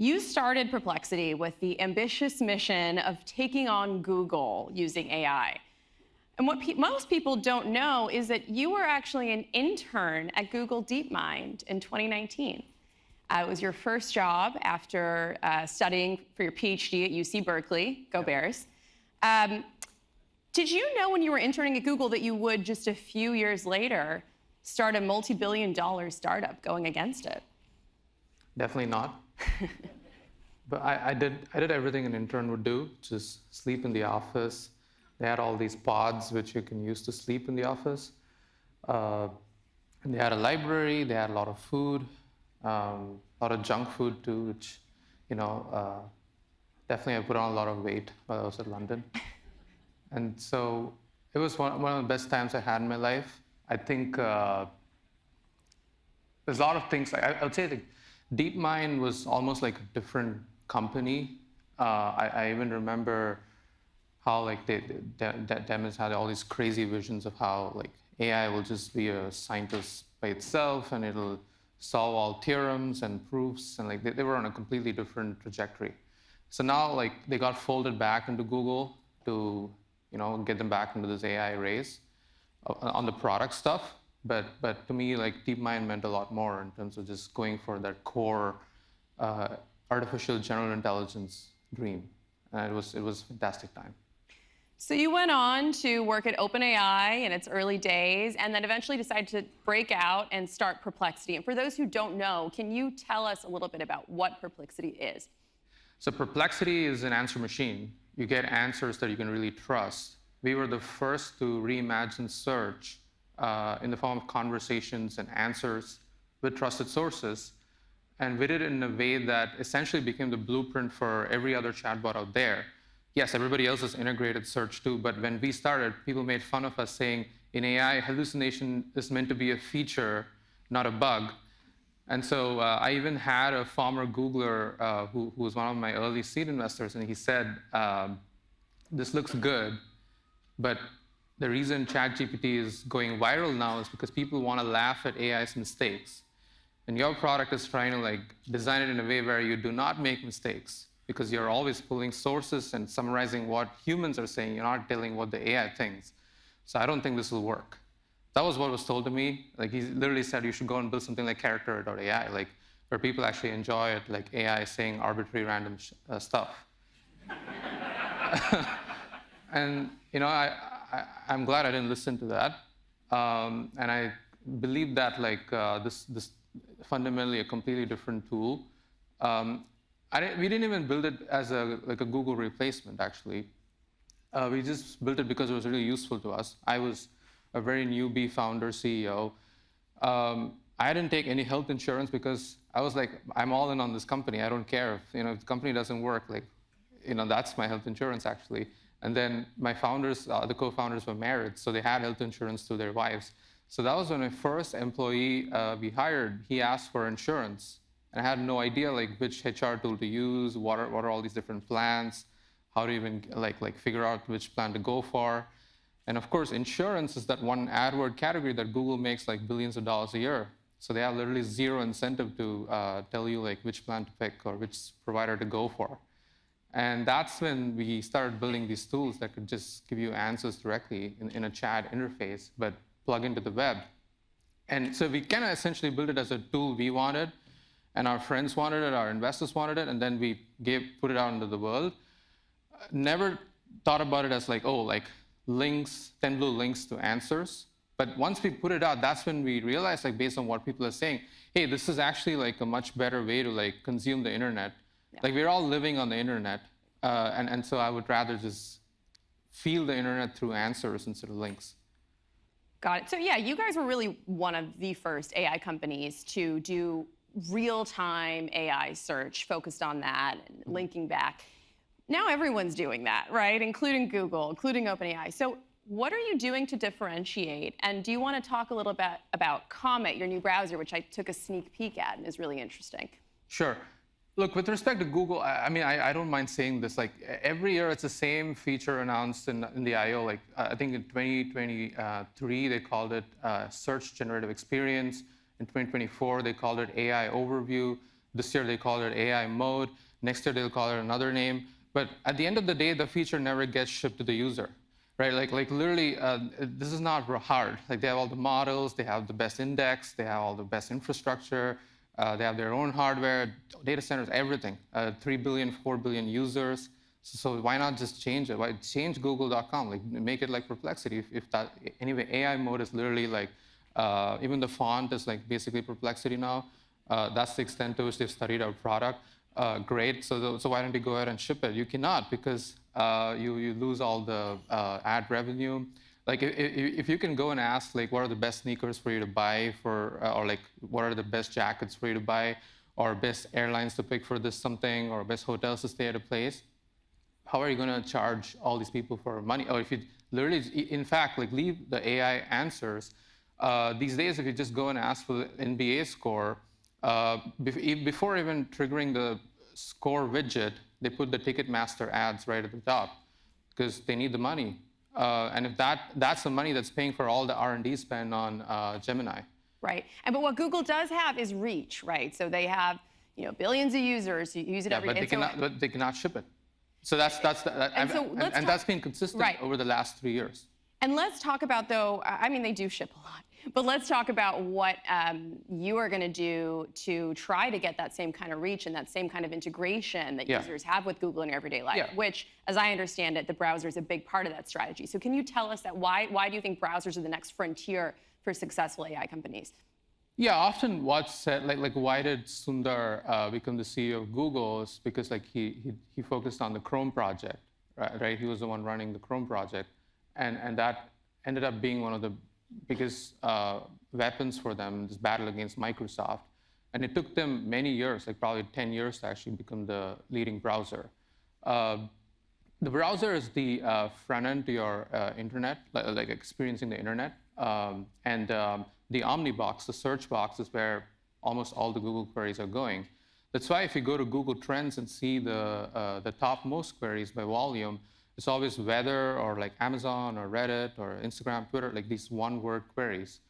You started Perplexity with the ambitious mission of taking on Google using AI. And what most people don't know is that you were actually an intern at Google DeepMind in 2019. It was your first job after studying for your PhD at UC Berkeley. Go Bears. Did you know when you were interning at Google that you would, just a few years later, start a multi-billion-dollar startup going against it? Definitely not. But I did everything an intern would do, just sleep in the office. They had all these pods which you can use to sleep in the office. And they had a library, they had a lot of food, a lot of junk food too, which, definitely I put on a lot of weight while I was at London. And so it was one of the best times I had in my life. I think there's a lot of things. I would say that DeepMind was almost like a different company. I even remember how Demis had all these crazy visions of how AI will just be a scientist by itself and it'll solve all theorems and proofs, and they were on a completely different trajectory. So now they got folded back into Google to get them back into this AI race on the product stuff. But to me, DeepMind meant a lot more in terms of just going for that core artificial general intelligence dream. And it was a fantastic time. So you went on to work at OpenAI in its early days, and then eventually decided to break out and start Perplexity. And for those who don't know, can you tell us a little bit about what Perplexity is? So Perplexity is an answer machine. You get answers that you can really trust. We were the first to reimagine search in the form of conversations and answers with trusted sources. And we did it in a way that essentially became the blueprint for every other chatbot out there. Yes, everybody else has integrated search too, but when we started, people made fun of us saying, in AI, hallucination is meant to be a feature, not a bug. And so I even had a former Googler who was one of my early seed investors, and he said, this looks good, but the reason ChatGPT is going viral now is because people want to laugh at AI's mistakes. And your product is trying to design it in a way where you do not make mistakes, because you're always pulling sources and summarizing what humans are saying. You're not telling what the AI thinks. So I don't think this will work. That was what was told to me. He literally said you should go and build something like character.ai, where people actually enjoy it, like AI saying arbitrary random stuff. And I'm glad I didn't listen to that. And I believe that this fundamentally a completely different tool. We didn't even build it as a Google replacement, actually. We just built it because it was really useful to us. I was a very newbie founder, CEO. I didn't take any health insurance because I was like, I'm all in on this company. I don't care if the company doesn't work. That's my health insurance, actually. And then my founders, the co-founders were married, so they had health insurance to their wives. So that was when my first employee we hired, he asked for insurance. And I had no idea which HR tool to use, what are all these different plans, how to even figure out which plan to go for. And of course, insurance is that one AdWord category that Google makes billions of dollars a year. So they have literally zero incentive to tell you which plan to pick or which provider to go for. And that's when we started building these tools that could just give you answers directly in a chat interface, but plug into the web. And so we kind of essentially built it as a tool we wanted, and our friends wanted it, our investors wanted it, and then we put it out into the world. Never thought about it as links, 10 blue links to answers. But once we put it out, that's when we realized, based on what people are saying, hey, this is actually a much better way to consume the internet. Yeah. We're all living on the internet, and so I would rather just feel the internet through answers instead of links. Got it. So yeah, you guys were really one of the first AI companies to do real-time AI search, focused on that, and linking back. Now everyone's doing that, right? Including Google, including OpenAI. So what are you doing to differentiate? And do you want to talk a little bit about Comet, your new browser, which I took a sneak peek at and is really interesting? Sure. Look, with respect to Google, I don't mind saying this. Every year, it's the same feature announced in the I/O. I think in 2023, they called it Search Generative Experience. In 2024, they called it AI Overview. This year they call it AI mode. Next year they'll call it another name. But at the end of the day, the feature never gets shipped to the user, right? Like literally, this is not hard. Like they have all the models, they have the best index, they have all the best infrastructure, they have their own hardware, data centers, everything. 3 billion, 4 billion users. So why not just change it? Why change Google.com? Like make it like Perplexity. If that anyway, AI mode is literally like even the font is like basically Perplexity now. That's the extent to which they've studied our product. Great. So why don't you go ahead and ship it? You cannot because you lose all the ad revenue. Like if you can go and ask like what are the best sneakers for you to buy for, or like what are the best jackets for you to buy, or best airlines to pick for this something, or best hotels to stay at a place, how are you going to charge all these people for money? Or if you literally, in fact, like leave the AI answers. These days, if you just go and ask for the NBA score, before even triggering the score widget, they put the Ticketmaster ads right at the top because they need the money. And if that's the money that's paying for all the R&D spend on Gemini. Right. But what Google does have is reach, right? So they have billions of users who use it every day. But they cannot ship it. So and that's been consistent over the last 3 years. And let's talk about, though, I mean, they do ship a lot, but let's talk about what you are going to do to try to get that same kind of reach and that same kind of integration that users have with Google in their everyday life, which, as I understand it, the browser is a big part of that strategy. So can you tell us that why do you think browsers are the next frontier for successful AI companies? Yeah, often what's said, like why did Sundar become the CEO of Google is because like he focused on the Chrome project, right? He was the one running the Chrome project. And that ended up being one of the biggest weapons for them, this battle against Microsoft. And it took them many years, like probably 10 years to actually become the leading browser. The browser is the front end to your internet, like experiencing the internet. The Omnibox, the search box, is where almost all the Google queries are going. That's why if you go to Google Trends and see the top most queries by volume, it's always weather or like Amazon or Reddit or Instagram, Twitter, like these one-word queries.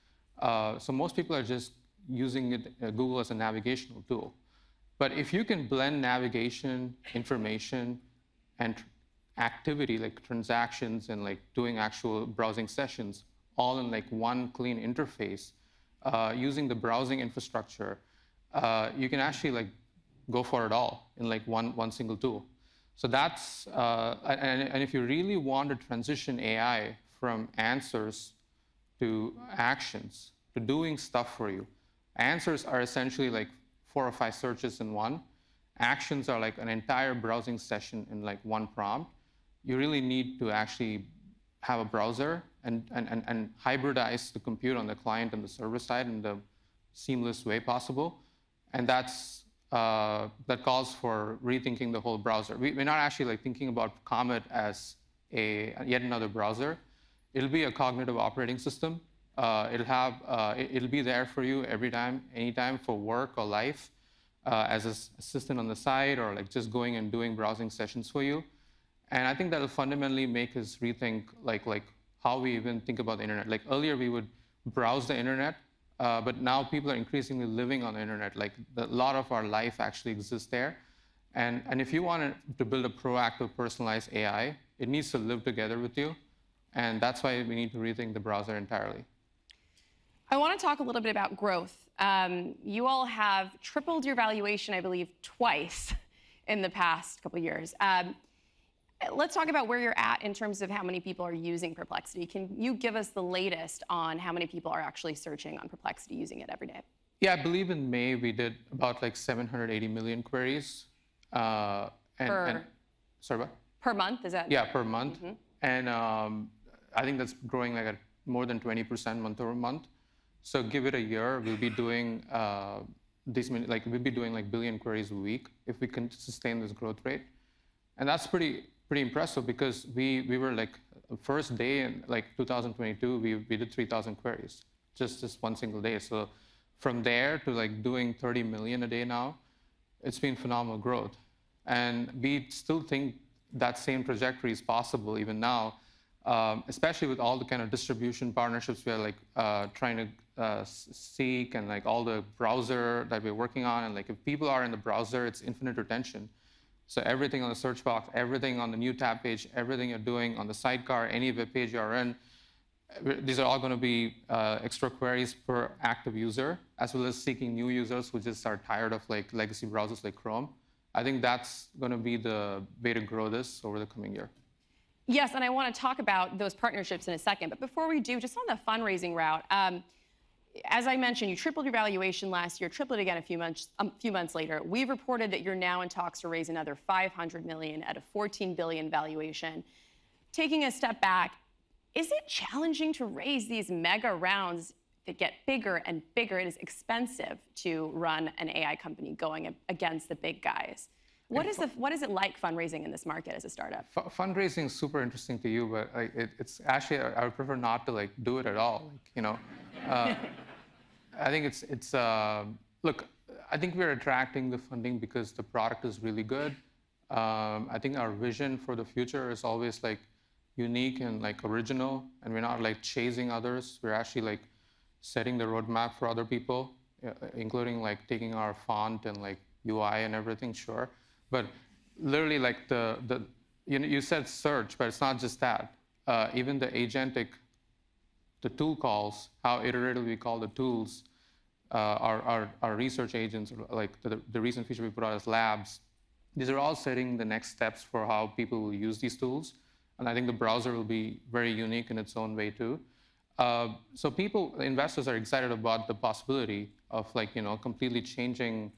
So most people are just using Google as a navigational tool. But if you can blend navigation, information, and activity like transactions and like doing actual browsing sessions all in like one clean interface, using the browsing infrastructure, you can actually like go for it all in like one single tool. So that's, and if you really want to transition AI from answers to actions, to doing stuff for you, answers are essentially like 4 or 5 searches in one. Actions are like an entire browsing session in like one prompt. You really need to actually have a browser and hybridize the compute on the client and the server side in the seamless way possible. And that's, that calls for rethinking the whole browser. We're not actually like thinking about Comet as yet another browser. It'll be a cognitive operating system. It'll be there for you every time, anytime for work or life, as an assistant on the side or like just going and doing browsing sessions for you. And I think that'll fundamentally make us rethink like how we even think about the internet. Like earlier we would browse the internet, but now people are increasingly living on the internet. Like a lot of our life actually exists there. And if you want to build a proactive, personalized AI, it needs to live together with you. And that's why we need to rethink the browser entirely. I want to talk a little bit about growth. You all have tripled your valuation, I believe, twice in the past couple of years. Let's talk about where you're at in terms of how many people are using Perplexity. Can you give us the latest on how many people are actually searching on Perplexity, using it every day? Yeah, I believe in May we did about like 780 million queries. Sorry, what? Per month, is that? Yeah, per month. Mm-hmm. And I think that's growing like at more than 20% month over month. So give it a year, we'll be doing we'll be doing like billion queries a week if we can sustain this growth rate. And that's pretty impressive because we were like first day in like 2022 we did 3,000 queries just one single day. So from there to like doing 30 million a day now, it's been phenomenal growth. And we still think that same trajectory is possible even now, especially with all the kind of distribution partnerships we are like trying to Seek and like all the browser that we're working on. And like if people are in the browser, it's infinite retention. So everything on the search box, everything on the new tab page, everything you're doing on the sidecar, any web page you're in, these are all going to be extra queries per active user, as well as seeking new users who just are tired of like legacy browsers like Chrome. I think that's going to be the way to grow this over the coming year. Yes, and I want to talk about those partnerships in a second. But before we do, just on the fundraising route, as I mentioned, you tripled your valuation last year, tripled it again a few months later. We've reported that you're now in talks to raise another $500 million at a $14 billion valuation. Taking a step back, is it challenging to raise these mega rounds that get bigger and bigger? It is expensive to run an AI company going against the big guys. What is it like fundraising in this market as a startup? Fundraising is super interesting to you, but it's actually I would prefer not to like do it at all. I think it's look. I think we're attracting the funding because the product is really good. I think our vision for the future is always like unique and like original, and we're not like chasing others. We're actually like setting the roadmap for other people, including like taking our font and like UI and everything. Sure. But literally, like you said search, but it's not just that. Even the agentic, the tool calls, how iterative we call the tools, our research agents, like the recent feature we put out as labs. These are all setting the next steps for how people will use these tools. And I think the browser will be very unique in its own way too. So investors are excited about the possibility of like, completely changing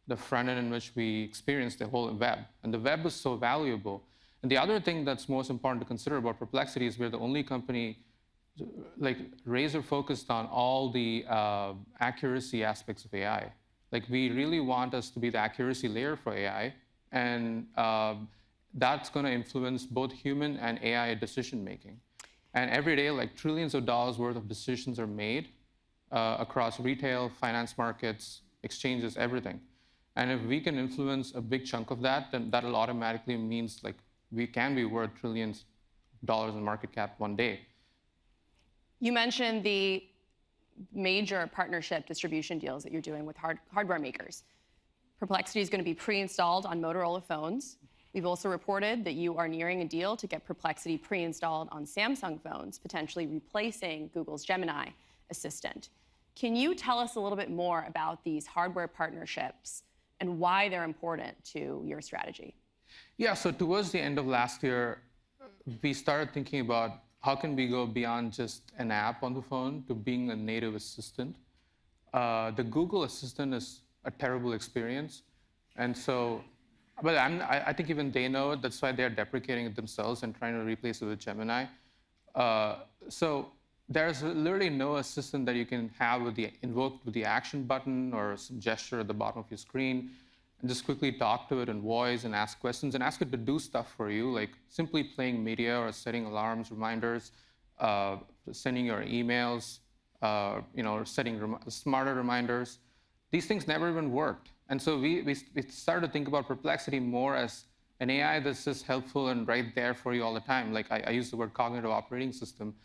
the front end in which we experience the whole web. And the web is so valuable. And the other thing that's most important to consider about Perplexity is we're the only company like razor focused on all the accuracy aspects of AI. Like we really want us to be the accuracy layer for AI. And that's going to influence both human and AI decision making. And every day, like trillions of dollars worth of decisions are made across retail, finance markets, exchanges, everything. And if we can influence a big chunk of that, then that'll automatically means like we can be worth trillions of dollars in market cap one day. You mentioned the major partnership distribution deals that you're doing with hardware makers. Perplexity is going to be pre-installed on Motorola phones. We've also reported that you are nearing a deal to get Perplexity pre-installed on Samsung phones, potentially replacing Google's Gemini assistant. Can you tell us a little bit more about these hardware partnerships and why they're important to your strategy? Yeah, so towards the end of last year, we started thinking about how can we go beyond just an app on the phone to being a native assistant. The Google Assistant is a terrible experience. And so, but I think even they know it. That's why they're deprecating it themselves and trying to replace it with Gemini. So there's literally no assistant that you can have invoked with the action button or some gesture at the bottom of your screen, and just quickly talk to it in voice and ask questions and ask it to do stuff for you, like simply playing media or setting alarms, reminders, sending your emails, setting smarter reminders. These things never even worked. And so we started to think about Perplexity more as an AI that's just helpful and right there for you all the time. Like I use the word cognitive operating system.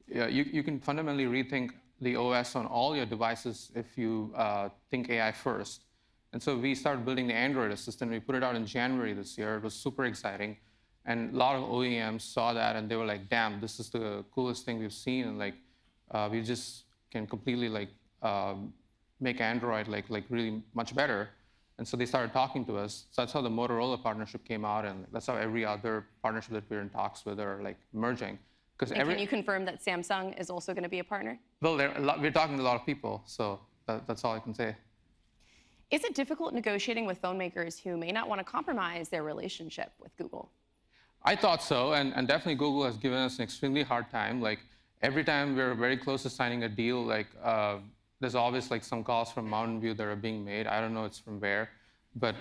You can fundamentally rethink the OS on all your devices if you think AI first. And so we started building the Android assistant. We put it out in January this year. It was super exciting. And a lot of OEMs saw that and they were like, damn, this is the coolest thing we've seen. And like, we just can completely like make Android like really much better. And so they started talking to us. So that's how the Motorola partnership came out. And that's how every other partnership that we're in talks with are like merging. Can you confirm that Samsung is also going to be a partner? Well, we're talking to a lot of people. So that's all I can say. Is it difficult negotiating with phone makers who may not want to compromise their relationship with Google? I thought so, and definitely Google has given us an extremely hard time. Like every time we're very close to signing a deal, like there's always like some calls from Mountain View that are being made. I don't know it's from where, but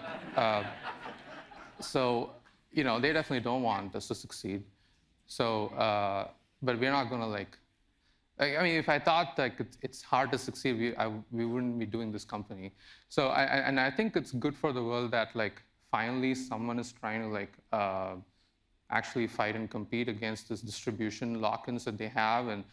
so they definitely don't want us to succeed. So, but we're not gonna like. I mean, if I thought like it's hard to succeed, we wouldn't be doing this company. So, I think it's good for the world that like finally someone is trying to like actually fight and compete against this distribution lock-ins that they have, and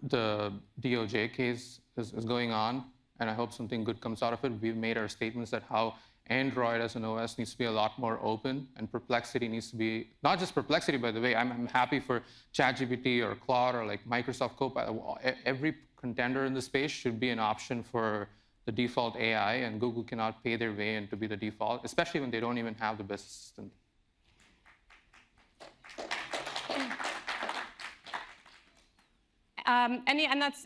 the DOJ case is going on, and I hope something good comes out of it. We've made our statements that how Android as an OS needs to be a lot more open, and Perplexity needs to be, not just Perplexity, by the way. I'm happy for ChatGPT or Claude or like Microsoft Copilot. Every contender in the space should be an option for the default AI, and Google cannot pay their way into be the default, especially when they don't even have the best assistant. And that's,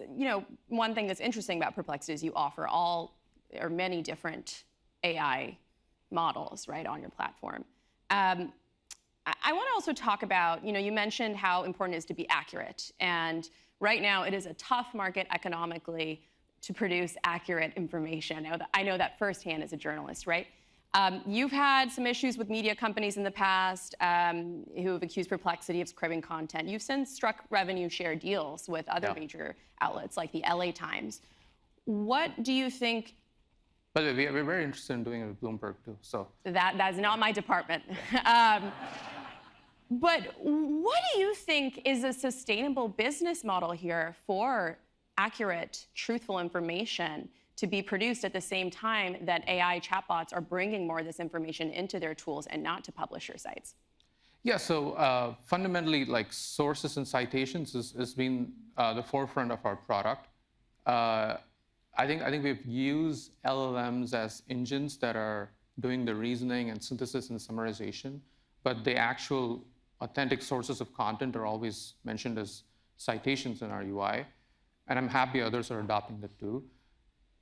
one thing that's interesting about Perplexity is you offer all or many different AI models, right, on your platform. I want to also talk about, you mentioned how important it is to be accurate. And right now, it is a tough market economically to produce accurate information. I know that firsthand as a journalist, right? You've had some issues with media companies in the past who have accused Perplexity of cribbing content. You've since struck revenue share deals with other major outlets like the LA Times. What do you think? By the way, we're very interested in doing it with Bloomberg too. So that's not my department. But what do you think is a sustainable business model here for accurate, truthful information to be produced at the same time that AI chatbots are bringing more of this information into their tools and not to publisher sites? Yeah, so fundamentally, like sources and citations has been the forefront of our product. I think we've used LLMs as engines that are doing the reasoning and synthesis and summarization, but the actual authentic sources of content are always mentioned as citations in our UI. And I'm happy others are adopting that too.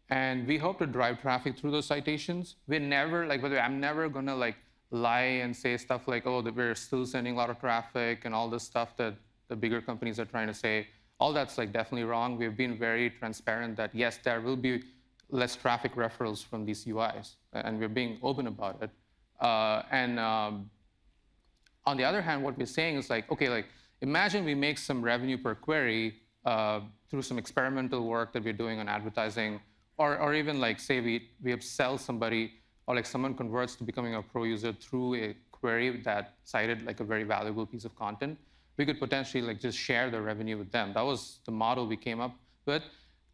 And we hope to drive traffic through those citations. We're never, by the way, I'm never gonna lie and say stuff like, oh, that we're still sending a lot of traffic and all this stuff that the bigger companies are trying to say. All that's definitely wrong. We've been very transparent that yes, there will be less traffic referrals from these UIs, and we're being open about it. On the other hand, what we're saying is imagine we make some revenue per query through some experimental work that we're doing on advertising, or even say we upsell somebody, or someone converts to becoming a pro user through a query that cited a very valuable piece of content. We could potentially just share the revenue with them. That was the model we came up with.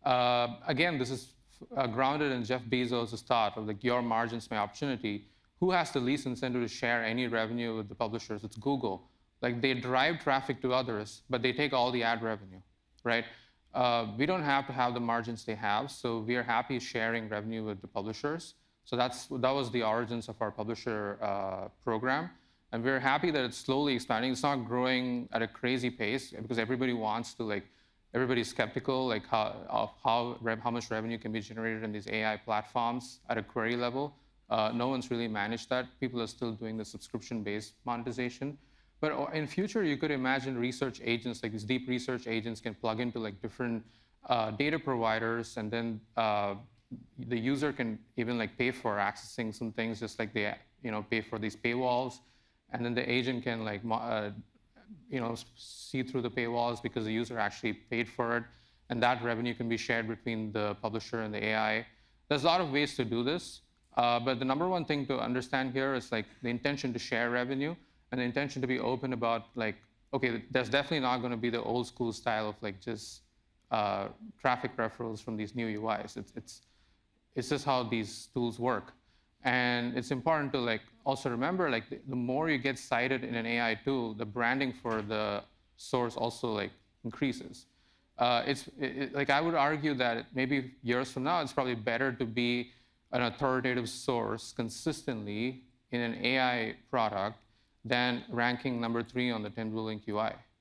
Again, this is grounded in Jeff Bezos' thought of your margins, my opportunity. Who has the least incentive to share any revenue with the publishers? It's Google. They drive traffic to others, but they take all the ad revenue, right? We don't have to have the margins they have, so we are happy sharing revenue with the publishers. So that was the origins of our publisher program. And we're happy that it's slowly expanding. It's not growing at a crazy pace because everybody wants to, everybody's skeptical of how much revenue can be generated in these AI platforms at a query level. No one's really managed that. People are still doing the subscription-based monetization. But in future, you could imagine research agents, these deep research agents can plug into different data providers, and then the user can even pay for accessing some things, just like they pay for these paywalls. And then the agent can see through the paywalls because the user actually paid for it, and that revenue can be shared between the publisher and the AI. There's a lot of ways to do this, but the number one thing to understand here is the intention to share revenue and the intention to be open about okay, there's definitely not going to be the old school style of just traffic referrals from these new UIs. It's just how these tools work. And it's important to also remember the more you get cited in an AI tool, the branding for the source also increases. I would argue that maybe years from now, it's probably better to be an authoritative source consistently in an AI product than ranking number 3 on the 10 Blue Link UI.